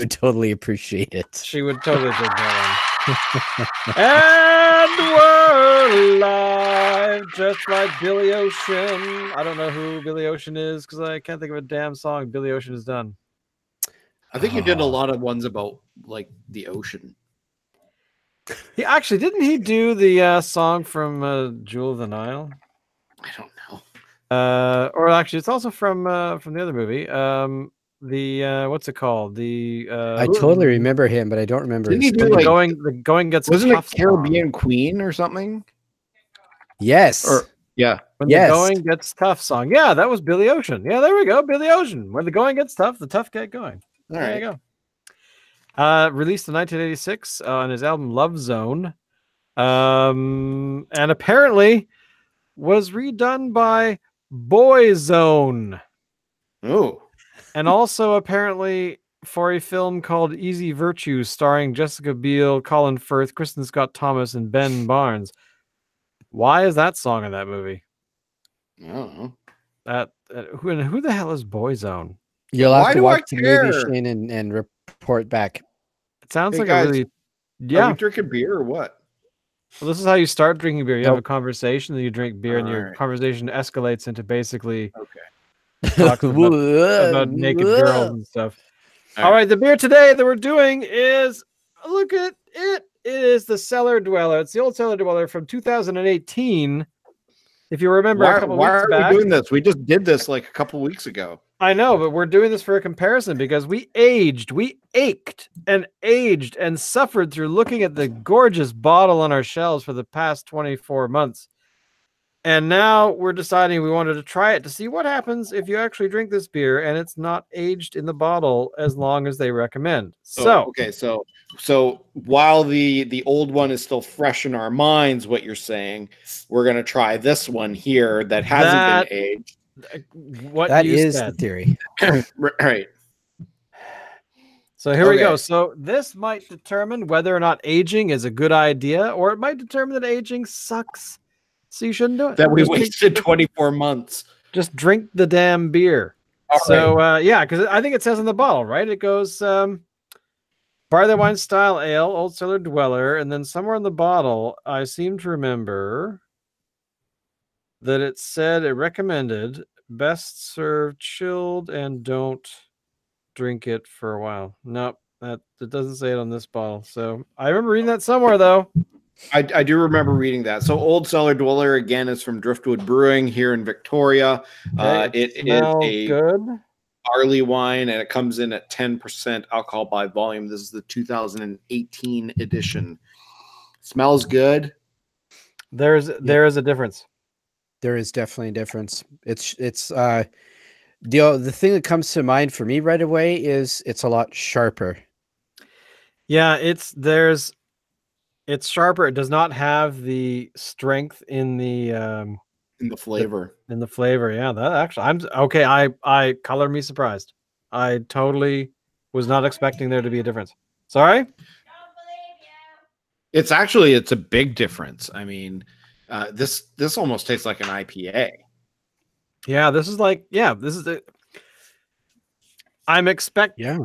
would totally appreciate it. She would totally dig that one. And we're live, just like Billy Ocean. I don't know who Billy Ocean is because I can't think of a damn song Billy Ocean has done. I think you did a lot of ones about like the ocean. He actually didn't he do the song from Jewel of the Nile? I don't know. Or actually, it's also from the other movie. The what's it called? I totally remember him, but I don't remember. Didn't he do the like going gets wasn't it tough Caribbean song. Queen or something? Yes. Or yeah. When the going gets tough song. Yeah, that was Billy Ocean. Yeah, there we go. Billy Ocean. When the going gets tough, the tough get going. All There right. you go. Released in 1986 on his album Love Zone. And apparently was redone by Boyzone. Oh. And also apparently for a film called Easy Virtue starring Jessica Biel, Colin Firth, Kristen Scott Thomas, and Ben Barnes. Why is that song in that movie? I don't know. Who the hell is Boyzone? You'll have to watch the care? movie, Shane, and report back. It sounds Hey, like guys, a really Are we drinking beer or what? Well, this is how you start drinking beer. You have a Nope. conversation, then you drink beer, and your Alright. conversation escalates into basically Okay. talking about naked girls and stuff. All All right, the beer today that we're doing is, look at it. It is the Cellar Dweller. It's the Old Cellar Dweller from 2018. If you remember, a couple Why weeks are back. we doing this? We just did this like a couple weeks ago. I know, but we're doing this for a comparison because we ached and suffered through looking at the gorgeous bottle on our shelves for the past 24 months. And now we're deciding we wanted to try it to see what happens if you actually drink this beer and it's not aged in the bottle as long as they recommend. So, okay, so while the old one is still fresh in our minds, what you're saying, we're gonna try this one here that hasn't been aged. what That you is said. the theory. Right. So here we go. Okay. So this might determine whether or not aging is a good idea, or it might determine that aging sucks. So you shouldn't do it. That we Just wasted 24 months. just drink the damn beer. All So yeah, because I think it says on the bottle, right? It goes Barley Wine Style Ale, Old Cellar Dweller, and then somewhere in the bottle, I seem to remember that it said it recommended best served chilled and don't drink it for a while. Nope, it doesn't say it on this bottle. So I remember reading that somewhere though. I do remember reading that. So Old Cellar Dweller again is from Driftwood Brewing here in Victoria. It is a good barley wine, and it comes in at 10% alcohol by volume. This is the 2018 edition. Smells good. There is a difference. There is definitely a difference. It's the thing that comes to mind for me right away is it's a lot sharper. Yeah, it's sharper. It does not have the strength in the flavor. In the flavor, yeah. That actually, I'm okay. I color me surprised. I totally was not expecting there to be a difference. Sorry. It's a big difference. I mean, this almost tastes like an IPA. Yeah, this is like this is the. I'm expecting. Yeah.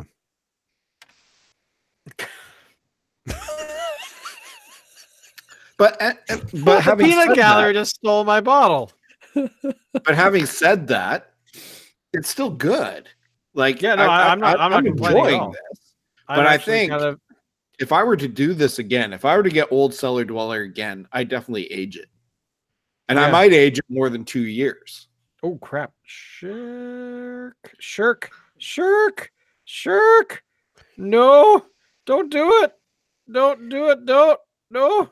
But the peanut gallery just stole my bottle. But having said that, it's still good. Like, yeah, no, I'm not complaining at all. this. But I think if I were to do this again, if I were to get Old Cellar Dweller again, I definitely age it, and I might age it more than 2 years. Oh crap! Shirk! No! Don't do it! Don't do it! Don't! No!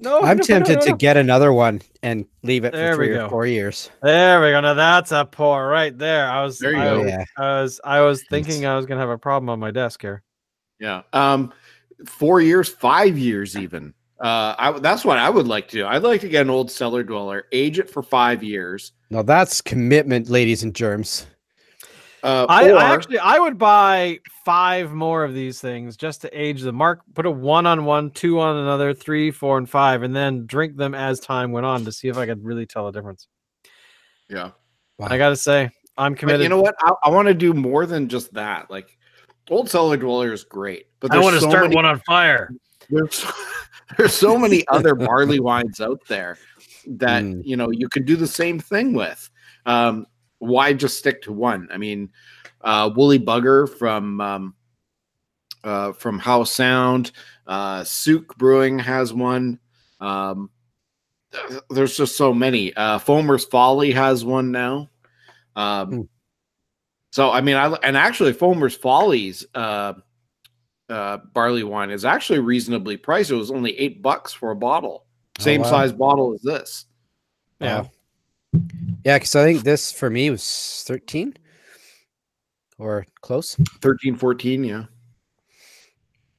No! I'm tempted to get another one and leave it for 3 or 4 years. There we go. Now that's a pour right there. I was There you go. Yeah. I was thinking I was gonna have a problem on my desk here. Yeah. 4 years, 5 years, even. That's what I would like to do. I'd like to get an Old Cellar Dweller, age it for 5 years. Now that's commitment, ladies and germs. I would buy 5 more of these things just to age them. Put a 1 on one, 2 on another, 3, 4, and 5, and then drink them as time went on to see if I could really tell a difference. Yeah. Wow. I gotta say, I'm committed. But you know what? I want to do more than just that. Like, Old Cellar Dweller is great, but I want to so start many, one on fire. there's so many other barley wines out there that you could do the same thing with. Why just stick to one? I mean, Woolly Bugger from Howe Sound, Souk Brewing has one. There's just so many. Foamer's Folly has one now. So I mean, actually Foamer's Folly's barley wine is actually reasonably priced. It was only $8 for a bottle, same size bottle as this. Yeah, yeah, because I think this for me was 13 or close. 13, 14, yeah.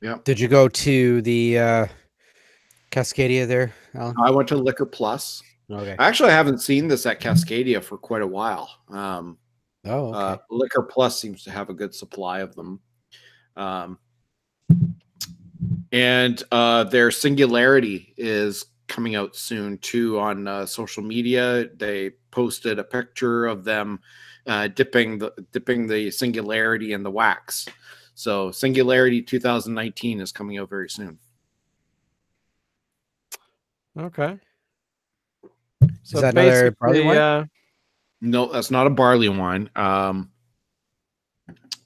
Yeah. Did you go to the Cascadia there, Alan? I went to Liquor Plus. Okay. Actually, I haven't seen this at Cascadia for quite a while. Okay. Liquor Plus seems to have a good supply of them. And their Singularity is coming out soon too on social media. They posted a picture of them dipping the Singularity in the wax. So Singularity 2019 is coming out very soon. Okay. So is that another barley wine? No, that's not a barley wine.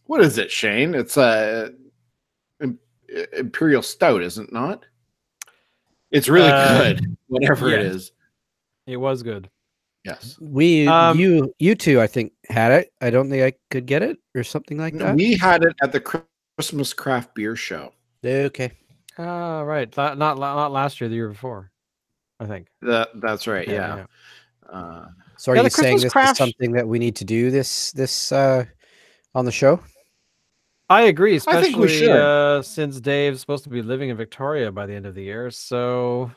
What is it, Shane? It's a Imperial Stout, is it not? It's really good, whatever it is. It was good. Yes. You two, I think, had it. I don't think I could get it or something like that. We had it at the Christmas craft beer show. Okay. Right. Not last year, the year before, I think. That's right. Yeah. So are you saying this is something that we need to do this on the show? I agree, especially I think we should. Since Dave's supposed to be living in Victoria by the end of the year. So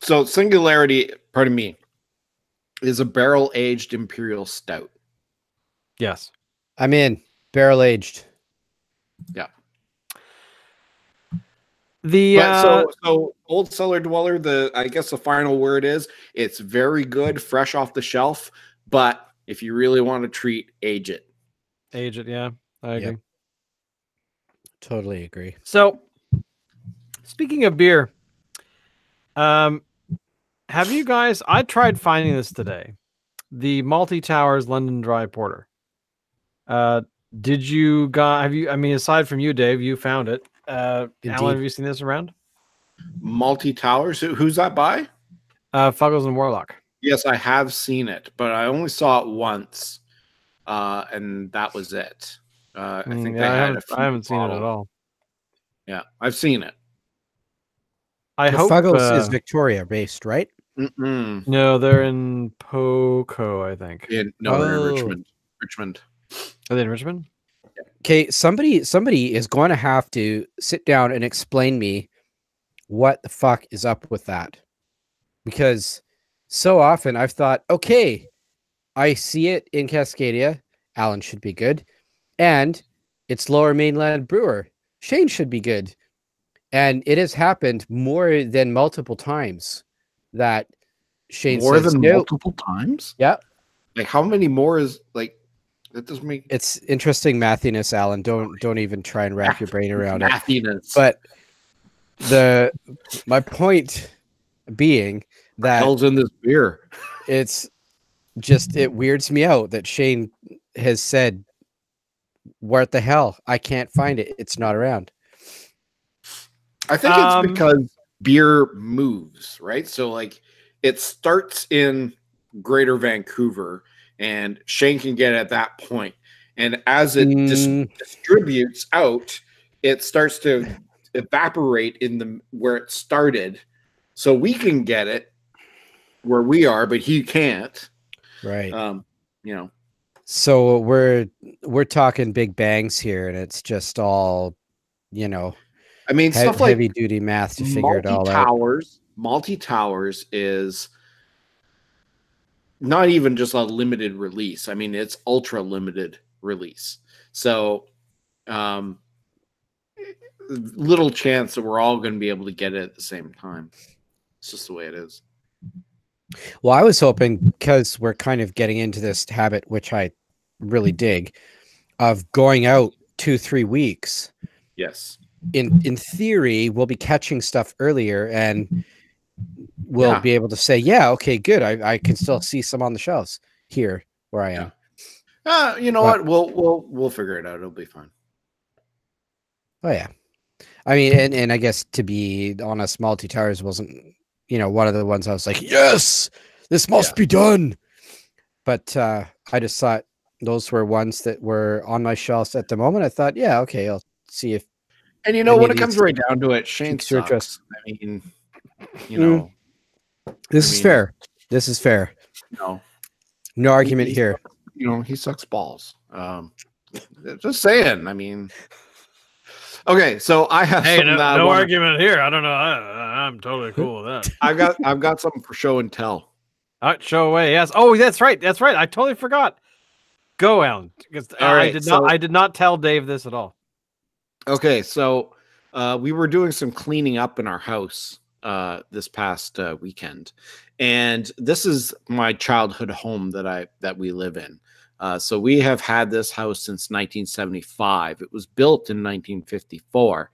Singularity, pardon me, is a barrel-aged Imperial Stout. Yes. I'm in. Barrel-aged. Yeah. So Old Cellar Dweller, I guess the final word is it's very good, fresh off the shelf, but if you really want to treat, age it. Age it, yeah. I agree. Yep. Totally agree. So, speaking of beer, have you guys? I tried finding this today, the Malty Towers London Dry Porter. Did you guys? Have you? I mean, aside from you, Dave, you found it. Alan, have you seen this around? Malty Towers. Who's that by? Fuggles and Warlock. Yes, I have seen it, but I only saw it once, and that was it. I think I haven't seen it at all. Yeah, I've seen it. I hope Fuggles is Victoria based, right? No, they're in Poco, I think. They're in Richmond. Richmond. Are they in Richmond? Okay, somebody is going to have to sit down and explain me what the fuck is up with that, because so often I've thought, okay, I see it in Cascadia. Alan should be good. And it's Lower Mainland brewer. Shane should be good. And it has happened more than multiple times that Shane says, multiple times? Yeah. Like how many more is like that doesn't make it's interesting mathiness, Alan. Don't even try and wrap your brain around mathiness. But my point being that hell's in this beer. It's just it weirds me out that Shane has said, what the hell? I can't find it. It's not around. I think it's because beer moves, right? So like it starts in Greater Vancouver and Shane can get at that point. And as it distributes out, it starts to evaporate in where it started. So we can get it where we are, but he can't. Right. You know. So we're talking big bangs here, and it's just all, you know, I mean, stuff like heavy duty math to figure it all out. Malty Towers is not even just a limited release. I mean, it's ultra limited release. So, little chance that we're all going to be able to get it at the same time. It's just the way it is. Well, I was hoping, because we're kind of getting into this habit, which I really dig, of going out 2-3 weeks. Yes. In theory, we'll be catching stuff earlier, and we'll be able to say, yeah, okay, good. I can still see some on the shelves here where I am. You know what? We'll figure it out. It'll be fine. Oh yeah. I mean, and I guess, to be honest, Multi Towers wasn't, one of the ones I was like, yes, this must be done. But I just thought those were ones that were on my shelves at the moment. I thought, yeah, okay, I'll see if. And when it comes right down to it, Shane sucks. I mean, this is fair. This is fair. No argument here. He sucks balls. Just saying. I mean, okay, so I have no argument here. I don't know. I'm totally cool with that. I've got something for show and tell. Show away. Yes. Oh, that's right. That's right. I totally forgot. Go, Alan. Because I did not tell Dave this at all. Okay, so we were doing some cleaning up in our house this past weekend, and this is my childhood home that we live in. So we have had this house since 1975. It was built in 1954,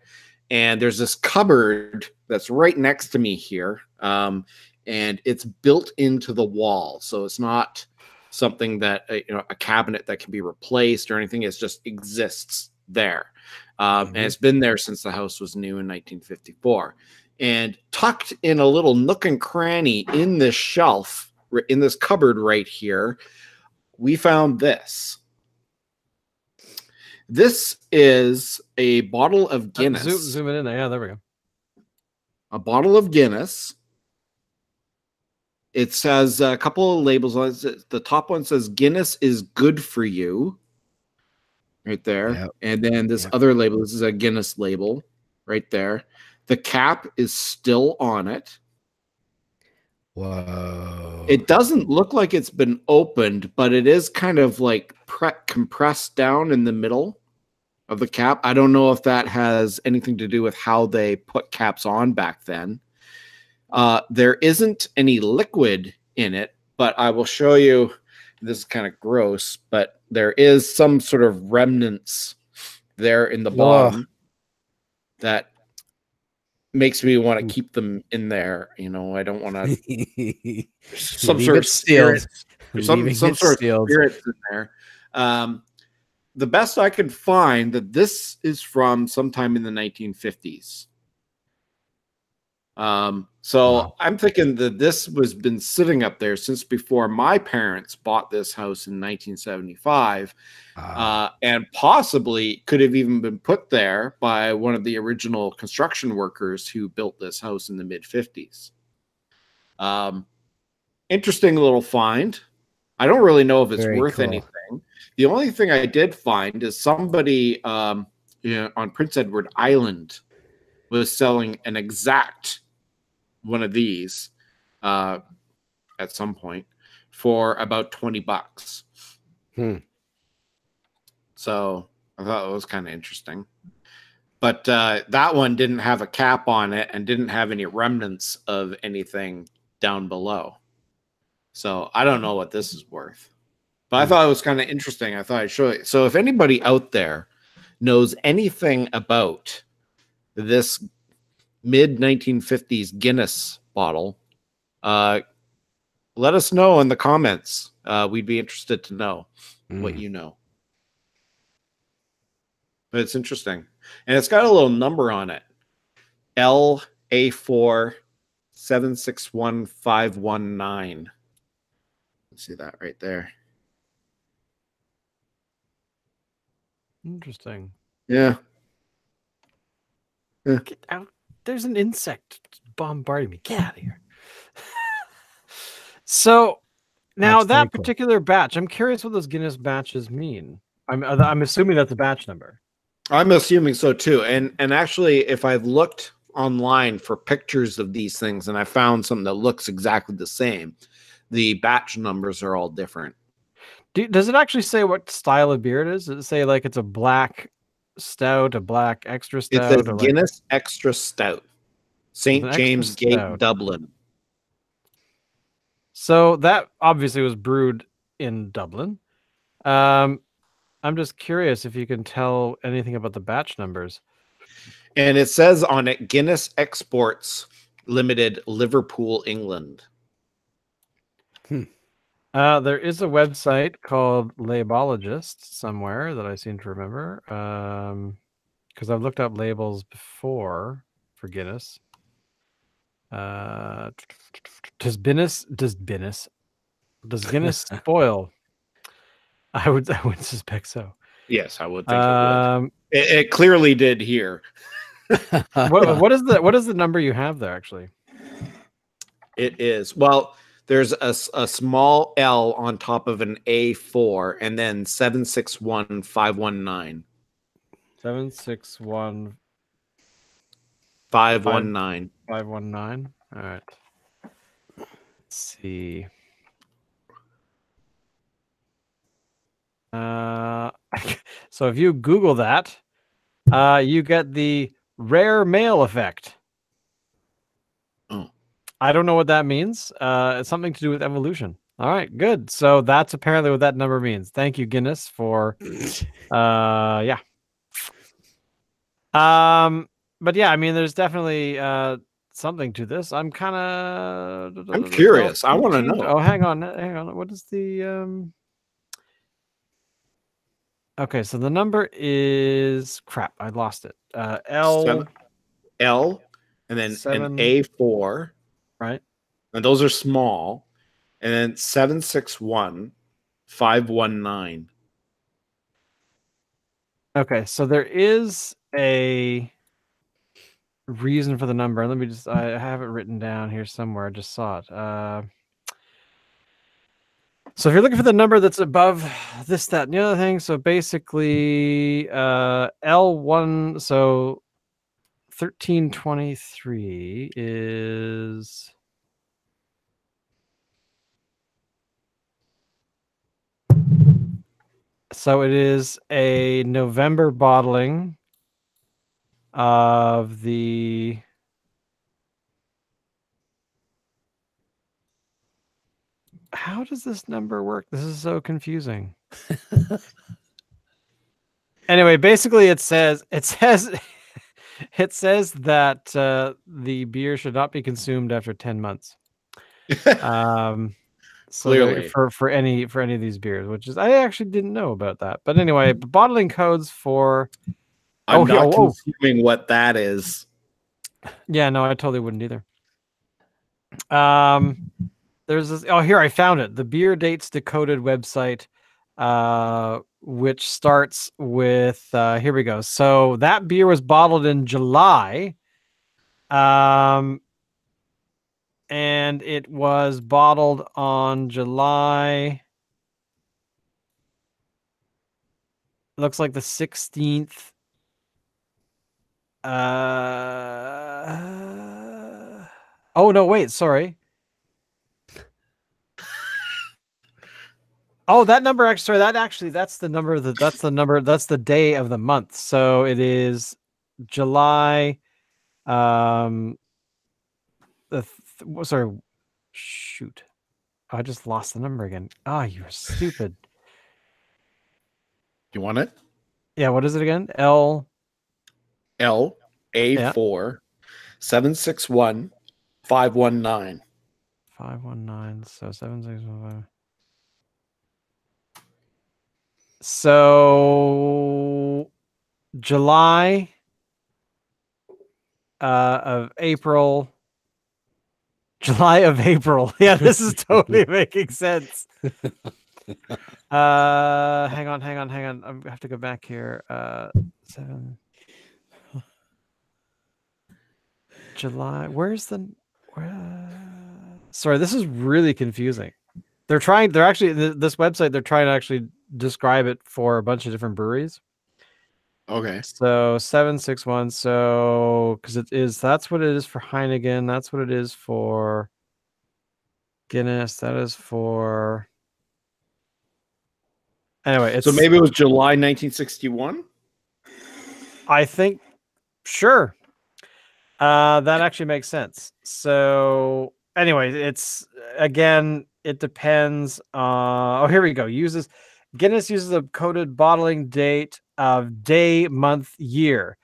and there's this cupboard that's right next to me here, and it's built into the wall, so it's not something that a cabinet that can be replaced or anything. It just exists there. And it's been there since the house was new in 1954. And tucked in a little nook and cranny in this shelf, in this cupboard right here, we found this. This is a bottle of Guinness. Zoom it in there. Yeah, there we go. A bottle of Guinness. It says a couple of labels on it. The top one says Guinness is good for you. Right there. Yep. And then this other label, this is a Guinness label right there. The cap is still on it. Whoa. It doesn't look like it's been opened, but it is kind of like compressed down in the middle of the cap. I don't know if that has anything to do with how they put caps on back then. There isn't any liquid in it, but I will show you. This is kind of gross, but there is some sort of remnants there in the bottom that makes me want to keep them in there. I don't want to some sort of spirit, some sort of spirits in there. The best I could find that this is from sometime in the 1950s. So I'm thinking that this was been sitting up there since before my parents bought this house in 1975, and possibly could have even been put there by one of the original construction workers who built this house in the mid 50s. Interesting little find. I don't really know if it's worth anything. The only thing I did find is somebody on Prince Edward Island was selling an exact one of these at some point for about $20. So I thought it was kind of interesting. But that one didn't have a cap on it and didn't have any remnants of anything down below. So I don't know what this is worth. But I thought it was kind of interesting. I thought I'd show you. So if anybody out there knows anything about this mid-1950s Guinness bottle, let us know in the comments. We'd be interested to know what you know. But it's interesting. And it's got a little number on it. LA4 761519. See that right there. Interesting. Yeah. Get out. There's an insect bombarding me. Get out of here. So now that particular batch, I'm curious what those Guinness batches mean. I'm assuming that's a batch number. I'm assuming so too. And actually, if I've looked online for pictures of these things and I found something that looks exactly the same, the batch numbers are all different. Does it actually say what style of beer it is? Does it say like it's a black stout, a black extra stout? It's a Guinness Extra Stout. St. James Gate, Dublin. So that obviously was brewed in Dublin. I'm I'm just curious if you can tell anything about the batch numbers. And it says on it Guinness Exports Limited, Liverpool, England. There is a website called Labelogist somewhere that I seem to remember. Because I've looked up labels before for Guinness. Does Guinness spoil? I would suspect so. Yes, I would think it would. It clearly did here. What is the number you have there actually? It is, well, there's a small L on top of an A4 and then 761519. 761 519. 519. All right. Let's see. So if you Google that, you get the rare male effect. Oh. I don't know what that means. It's something to do with evolution. All right, good. So that's apparently what that number means. Thank you, Guinness, for yeah. But yeah, I mean, there's definitely something to this. I'm curious. I want to know. Oh, hang on. What is the Okay, so the number is crap. I lost it. L and then 7, an A4. Right. And those are small. And then 761519. Okay, so there is a reason for the number. Let me just, I have it written down here somewhere. I just saw it. So if you're looking for the number that's above this, that, and the other thing, so basically L1, so 1323 is... So it is a November bottling of the... How does this number work? This is so confusing. Anyway, basically it says that the beer should not be consumed after 10 months. So Clearly. for any of these beers, which is, I actually didn't know about that. But anyway, bottling codes for I'm not consuming what that is. Yeah, no, I totally wouldn't either. There's this, oh, here I found it. The Beer Dates Decoded website, which starts with here we go. So that beer was bottled in July. And it was bottled on July. Looks like the 16th. Oh no, wait, sorry. Oh, that number extra. That's the number. That's the day of the month. So it is July. Sorry, shoot. I just lost the number again. Ah, you're stupid. You want it? Yeah, what is it again? L A4 761 519. 519. So 7615. So July of April. July of April. Yeah, this is totally making sense. Hang on. I have to go back here. 7 July. Sorry, this is really confusing. This website, they're trying to actually describe it for a bunch of different breweries. Okay. So 761. So because that's what it is for Heineken. That's what it is for Guinness. That is for. Anyway, so maybe it was July 1961. I think, sure. That actually makes sense. So anyway, it's again, it depends. Oh, here we go. Guinness uses a coded bottling date of day, month, year.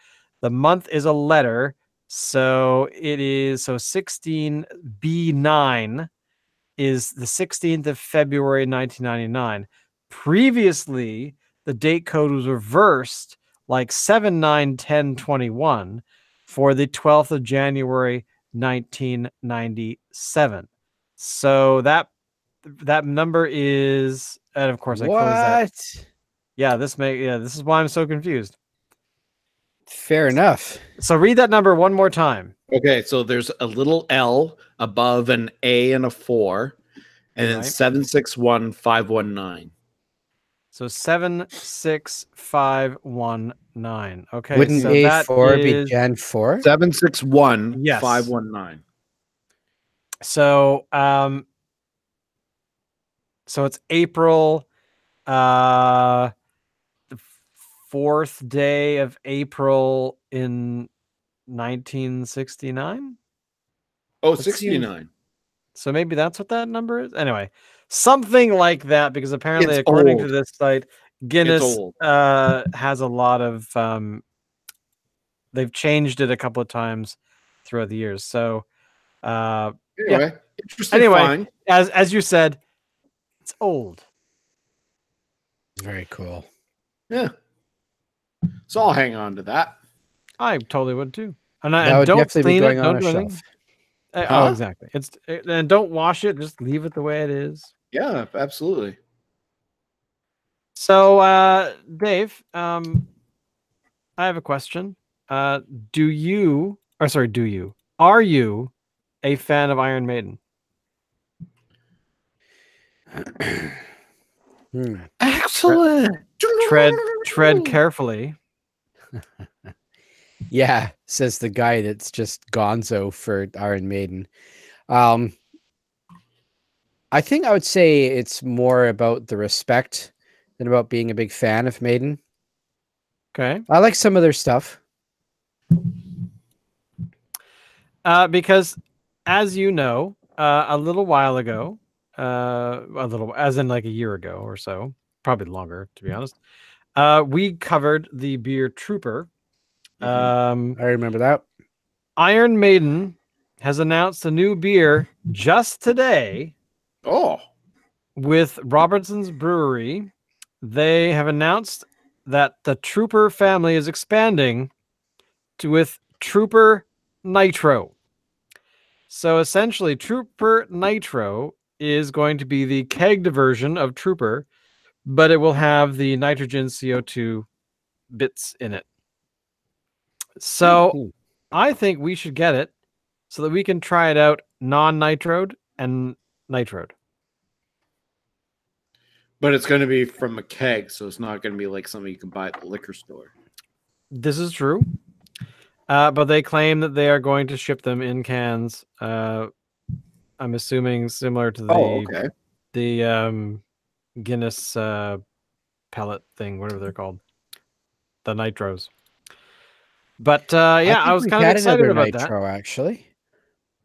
The month is a letter, so it is 16B9 is the 16th of February 1999. Previously, the date code was reversed like 7/9/10/21 for the 12th of January 1997. So that number is, and of course I closed that. What? Yeah, this is why I'm so confused. Fair enough. So read that number one more time. Okay, so there's a little L above an A and a 4, and then Right. 761519. So 76519. Okay, Wouldn't so A4 be is, Gen 4? 761519. So so it's April, the 4th day of April in 1969. Oh, 69. So maybe that's what that number is. Anyway, something like that, because apparently, It's according to old. this site, Guinness old. has a lot of they've changed it a couple of times throughout the years. So Anyway, interesting anyway, find. as you said, it's old. Very cool. Yeah. So I'll hang on to that. I totally would too. And That would don't definitely be clean going it. on Don't a do anything. shelf. Oh, Huh? exactly. And don't wash it. Just leave it the way it is. Yeah, absolutely. So, Dave, I have a question. Are you a fan of Iron Maiden? Excellent. Tread carefully. Yeah, says the guy that's just gonzo for Iron Maiden. I think I would say it's more about the respect than about being a big fan of Maiden. Okay. I like some of their stuff. Because as you know, a little while ago, as in like a year ago or so, probably longer, to be honest, we covered the beer Trooper. I remember that. Iron Maiden has announced a new beer just today. Oh. With Robertson's Brewery. They have announced that the Trooper family is expanding with Trooper Nitro. So essentially, Trooper Nitro is going to be the kegged version of Trooper, but it will have the nitrogen CO2 bits in it. So I think we should get it so that we can try it out non-nitroed and nitroed. But it's going to be from a keg, so it's not going to be like something you can buy at the liquor store. This is true. But they claim that they are going to ship them in cans. I'm assuming similar to the Guinness pellet thing, whatever they're called, the nitros. But I was kind of excited about nitro, that. Actually,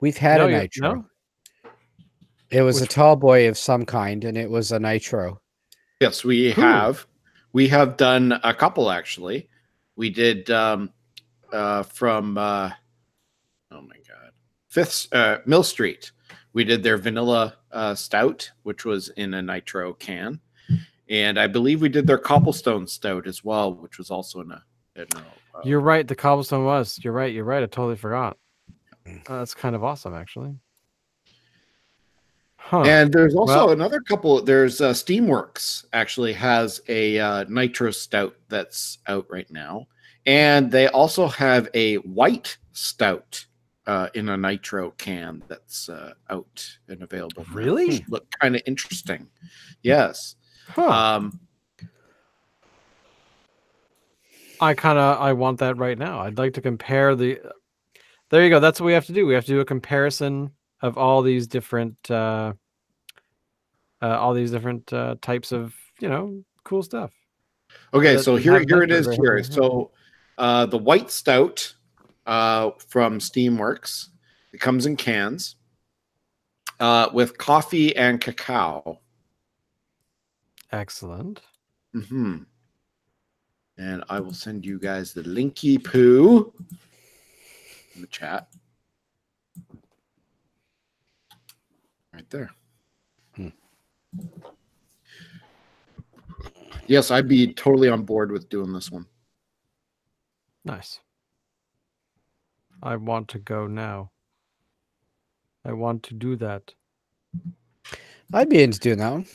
we've had a nitro. No? It was a tall boy of some kind, and it was a nitro. Yes, we have. We have done a couple actually. We did from oh my god, Mill Street. We did their vanilla stout, which was in a nitro can, and I believe we did their cobblestone stout as well, which was also in a. You're right. The cobblestone was. You're right. I totally forgot. That's kind of awesome, actually. Huh. And there's also another couple. There's Steamworks actually has a nitro stout that's out right now, and they also have a white stout in a nitro can that's out and available. Really? Look kind of interesting. Yes. Huh. I want that right now. I'd like to compare the. There you go. That's what we have to do. We have to do a comparison of all these different types of cool stuff. Okay, so here it is here. So the white stout from Steamworks, it comes in cans with coffee and cacao. Excellent. And I will send you guys the linky poo in the chat. Right there. Yes, I'd be totally on board with doing this one. Nice. I want to go now. I want to do that. I'd be into doing that one.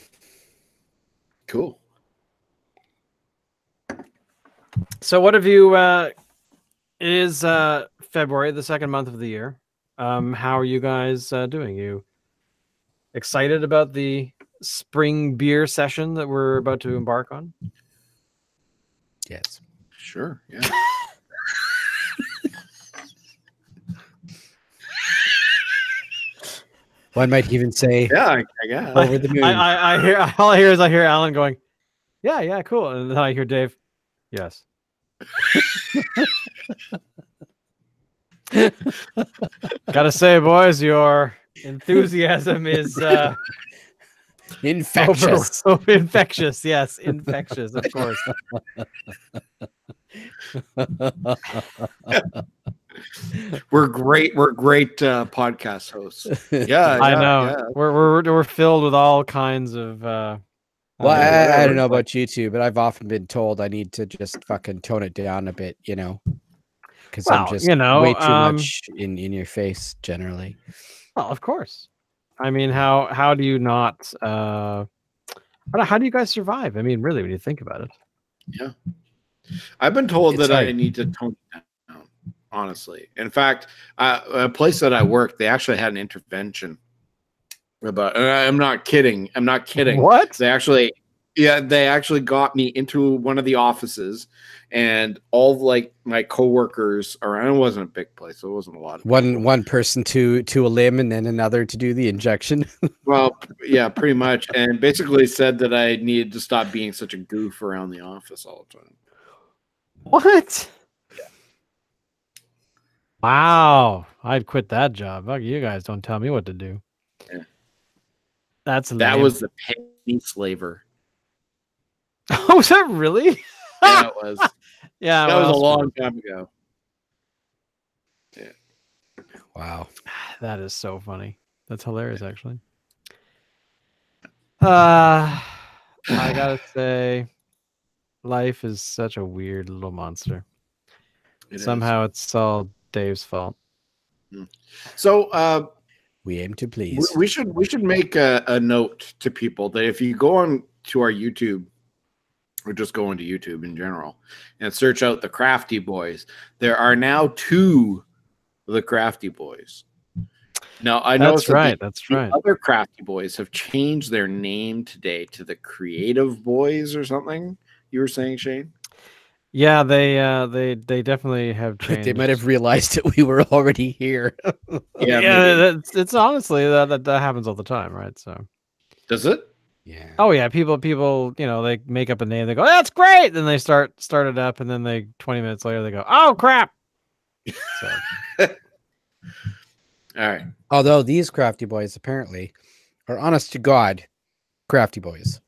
Cool. So what have you it is February, the second month of the year. How are you guys doing? You excited about the spring beer session that we're about to embark on? Yes. Sure. Yeah. One might even say, Yeah, I guess. over the moon. I hear all I hear is Alan going, yeah, cool. And then I hear Dave, yes. Gotta say, boys, your enthusiasm is Infectious. infectious. Yes, infectious, of course. We're great podcast hosts. Yeah, I know. yeah. We're filled with all kinds of Well, Yeah, I don't know whatever. about you two, but I've often been told I need to just fucking tone it down a bit, because I'm Well, just you know, way too much in your face generally. well, of course. I mean, how do you not how do you guys survive? I mean, really, when you think about it. Yeah. I've been told It's that I hard. need to tone it down, honestly. In fact, a place that I work, they actually had an intervention about, and I'm not kidding. I'm not kidding. What? They actually got me into one of the offices, and all of, like, my coworkers around. It wasn't a big place, so it wasn't a lot of One person to a limb and then another to do the injection. Well, yeah, pretty much. And basically said that I needed to stop being such a goof around the office all the time. What? Wow. I'd quit that job. Fuck, you guys don't tell me what to do. Yeah. That That was the penny slaver. Oh, was that really? Yeah, it was. Yeah, That was a well, long time ago. Wow. that is so funny. That's hilarious, actually. I gotta say, life is such a weird little monster. It is. Somehow it's all Dave's fault. So We aim to please. we should make a note to people that if you go on to our YouTube, or just go into YouTube in general, and search out the Crafty Boys, there are now 2 of the Crafty Boys. Now I know That's right. That's right. Other Crafty Boys have changed their name today to the Creative Boys or something. You were saying, Shane? Yeah, they definitely have changed. They might have realized that we were already here. Yeah, it's honestly that happens all the time, right? So Does it? Yeah. oh yeah, people, they make up a name, they go, that's great, then they start it up, and then they 20 minutes later they go, oh crap. So All right. Although these crafty boys apparently are honest to God crafty boys.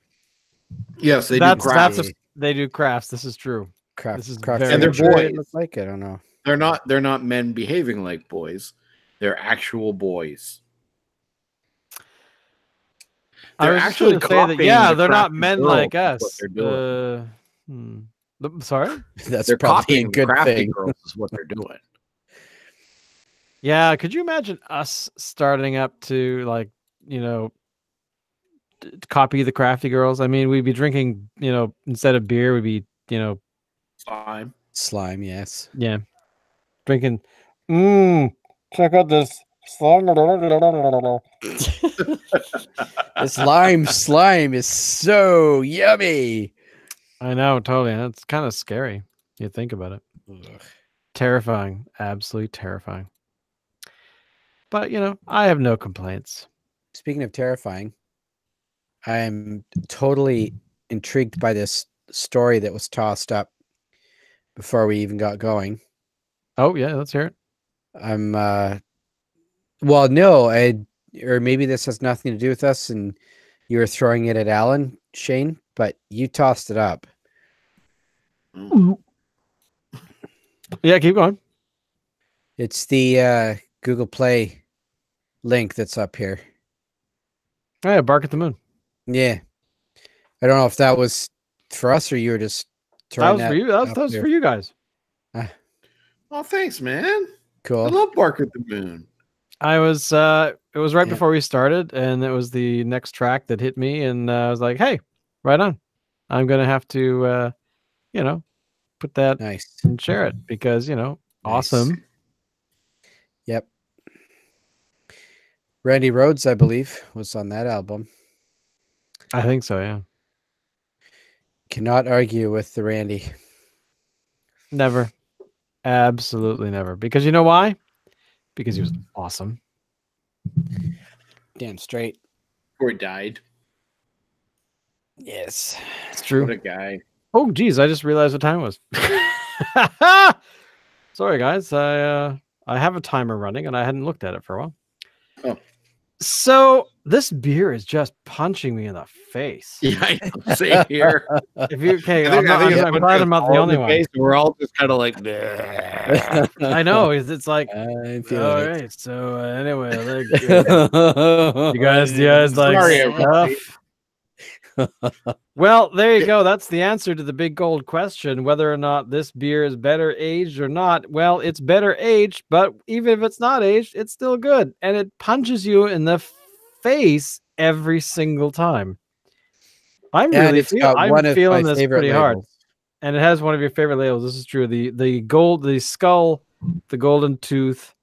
Yes, they do that's crafts. they do crafts. This is true. Craft, This is craft very And they're sure boys. it looked like it. I don't know. They're not men behaving like boys. They're actual boys. I They're was actually actually say that, copying yeah, the they're not Crafty men girls like is what us. they're doing. Sorry. That's They're probably a copying the good Crafty thing. girls is what they're doing. Yeah, could you imagine us starting up to, like, copy the Crafty girls? I mean, we'd be drinking, instead of beer, we'd be, Slime, yes. yeah, drinking. Check out this slime. This slime is so yummy. I know, totally. That's kind of scary. You think about it. Ugh. Terrifying, absolutely terrifying. But I have no complaints. Speaking of terrifying, I'm totally intrigued by this story that was tossed up before we even got going. Oh yeah, let's hear it. I'm well, no, or maybe this has nothing to do with us and you were throwing it at Alan, Shane, but you tossed it up. Yeah, keep going. It's the Google Play link that's up here. Oh, yeah, Bark at the Moon. Yeah. I don't know if that was for us or you were just That trying was for you. That was for you guys. Oh, thanks, man. Cool. I love Bark at the Moon. I was it was right before we started, and it was the next track that hit me, and I was like, hey, right on. I'm gonna have to put that Nice. and share it because awesome. Yep. Randy Rhoads, I believe, was on that album. I think so, yeah. Cannot argue with the Randy. Never. Absolutely never. Because you know why? Because he was awesome. Damn straight. Before he died. Yes. It's true. What a guy. Oh, geez, I just realized what time it was. Sorry, guys. I have a timer running, and I hadn't looked at it for a while. Oh. So this beer is just punching me in the face. Yeah, I know. Same here. If you okay, I'm glad I'm not the only one. We're all just kind of like, I know. It's like, I feel all it. right. So anyway, you guys like Sorry, stuff. Well, there you go. That's the answer to the big gold question, whether or not this beer is better aged or not. Well, it's better aged, but even if it's not aged, it's still good. And it punches you in the face every single time. I'm feeling this pretty hard. And it has one of your favorite labels. This is true. The gold, the skull, the golden tooth,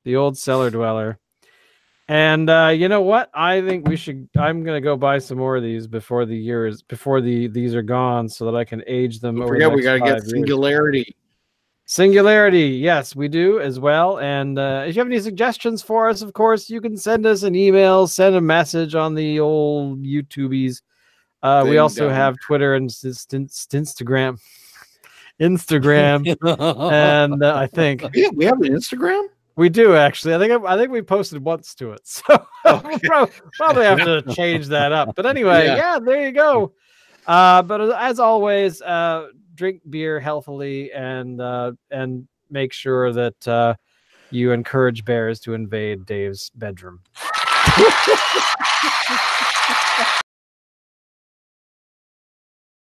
the Old Cellar Dweller. And you know what? I think I'm gonna go buy some more of these before these are gone, so that I can age them. Don't forget, we gotta get Singularity. Singularity, yes, we do as well. And if you have any suggestions for us, of course, you can send us an email, send a message on the old YouTubies. We also have Twitter and Instagram. And I think we have an Instagram. We do actually. I think we posted once to it, so we'll probably have to change that up. But anyway, yeah, there you go. But as always, drink beer healthily and make sure that you encourage bears to invade Dave's bedroom.